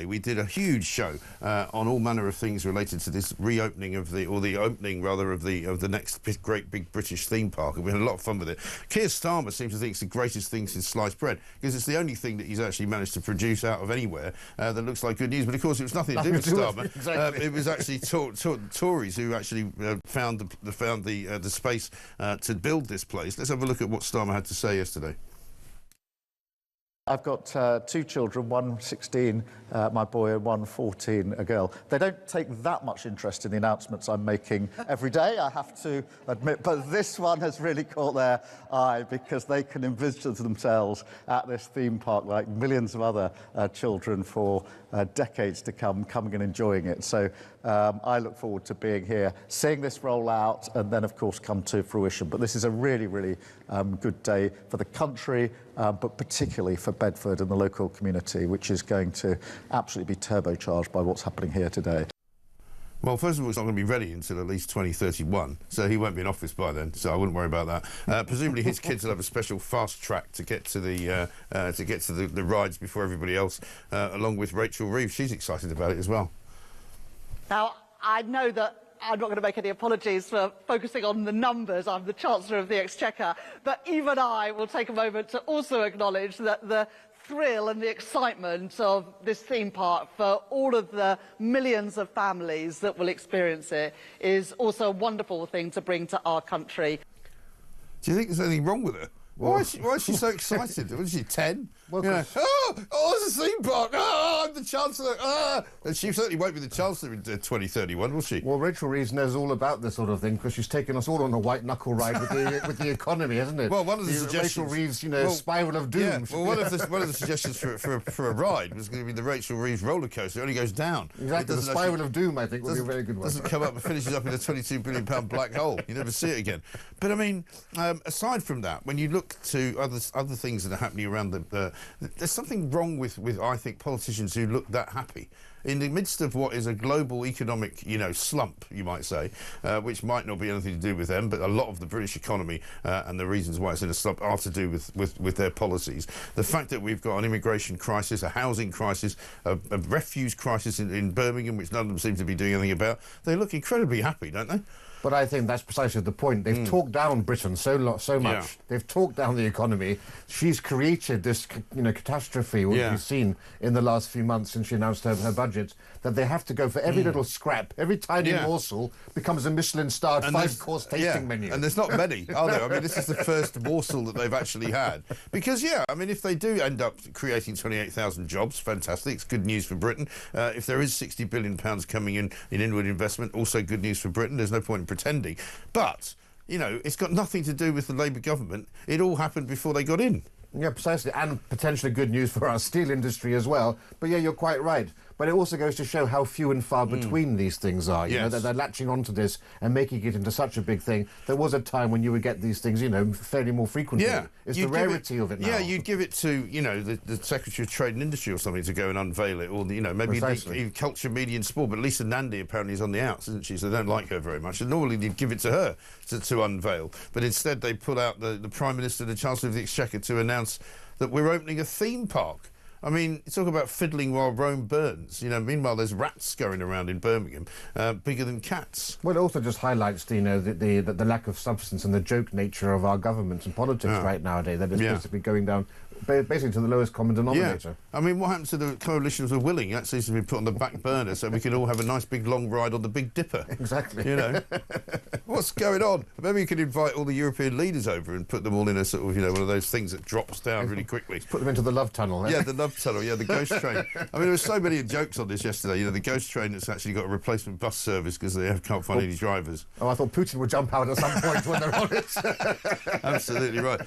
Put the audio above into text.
We did a huge show on all manner of things related to this reopening of the opening rather of the next great big British theme park, and we had a lot of fun with it. Keir Starmer seems to think it's the greatest thing since sliced bread, because it's the only thing that he's actually managed to produce out of anywhere that looks like good news. But of course, it was nothing to do with Starmer. Exactly. It was actually Tories who actually found the space to build this place. Let's have a look at what Starmer had to say yesterday. I've got two children, one 16, my boy, and one 14, a girl. They don't take that much interest in the announcements I'm making every day, I have to admit, but this one has really caught their eye because they can envisage themselves at this theme park like millions of other children for decades to come, coming and enjoying it. So I look forward to being here, seeing this roll out, and then, of course, come to fruition. But this is a really, really good day for the country, but particularly for Bedford and the local community, which is going to absolutely be turbocharged by what's happening here today. Well, first of all, it's not going to be ready until at least 2031, so he won't be in office by then, so I wouldn't worry about that. Presumably his kids will have a special fast track to get to the rides before everybody else, along with Rachel Reeves. She's excited about it as well. Now, I know that I'm not going to make any apologies for focusing on the numbers. I'm the Chancellor of the Exchequer, but even I will take a moment to also acknowledge that the thrill and the excitement of this theme park for all of the millions of families that will experience it is also a wonderful thing to bring to our country. Do you think there's anything wrong with her? Why is she so excited? Was she 10? Well, you know, it's a theme park. Oh, I'm the Chancellor. And she certainly won't be the Chancellor in 2031, will she? Well, Rachel Reeves knows all about this sort of thing because she's taken us all on a white knuckle ride with the economy, hasn't it? Well, one of the suggestions, Rachel Reeves, spiral of doom. Yeah, well, one of the suggestions for a ride was going to be the Rachel Reeves roller coaster. It only goes down. Exactly, the spiral of doom, I think, would be a very good one. Doesn't come up and finishes up in a £22 billion black hole. You never see it again. But I mean, aside from that, when you look to other things that are happening around there's something wrong with I think politicians who look that happy in the midst of what is a global economic slump, you might say, which might not be anything to do with them, but a lot of the British economy and the reasons why it's in a slump are to do with their policies. The fact that we've got an immigration crisis, a housing crisis, a refuse crisis in Birmingham, which none of them seem to be doing anything about, they look incredibly happy, don't they? But I think that's precisely the point. They've talked down Britain so much. Yeah. They've talked down the economy. She's created this, catastrophe we've seen in the last few months since she announced her budget, that they have to go for every little scrap, every tiny morsel becomes a Michelin-starred five-course tasting menu. And there's not many, are there? I mean, this is the first morsel that they've actually had. Because, I mean, if they do end up creating 28,000 jobs, fantastic. It's good news for Britain. If there is £60 billion coming in inward investment, also good news for Britain. There's no point in pretending. But, it's got nothing to do with the Labour government. It all happened before they got in. Yeah, precisely, and potentially good news for our steel industry as well. But yeah, you're quite right. But it also goes to show how few and far between these things are. You know, that they're latching onto this and making it into such a big thing. There was a time when you would get these things, fairly more frequently. Yeah. It's the rarity of it now. Yeah, you'd give it to, the Secretary of Trade and Industry or something to go and unveil it, or, maybe even Culture, Media and Sport. But Lisa Nandy apparently is on the outs, isn't she? So they don't like her very much. And normally they'd give it to her to unveil. But instead they put out the Prime Minister and the Chancellor of the Exchequer to announce that we're opening a theme park. I mean, talk about fiddling while Rome burns. Meanwhile, there's rats going around in Birmingham, bigger than cats. Well, it also just highlights, the lack of substance and the joke nature of our government and politics right nowadays. That is basically going down, basically to the lowest common denominator. I mean, what happened to the coalition of the willing? That seems to be put on the back burner so we can all have a nice big long ride on the Big Dipper. Exactly. What's going on? Maybe you could invite all the European leaders over and put them all in a sort of, one of those things that drops down really quickly. Put them into the love tunnel. Yeah, the love tunnel, the ghost train. I mean, there were so many jokes on this yesterday. The ghost train that's actually got a replacement bus service because they can't find any drivers. Oh, I thought Putin would jump out at some point when they're on it. Absolutely right.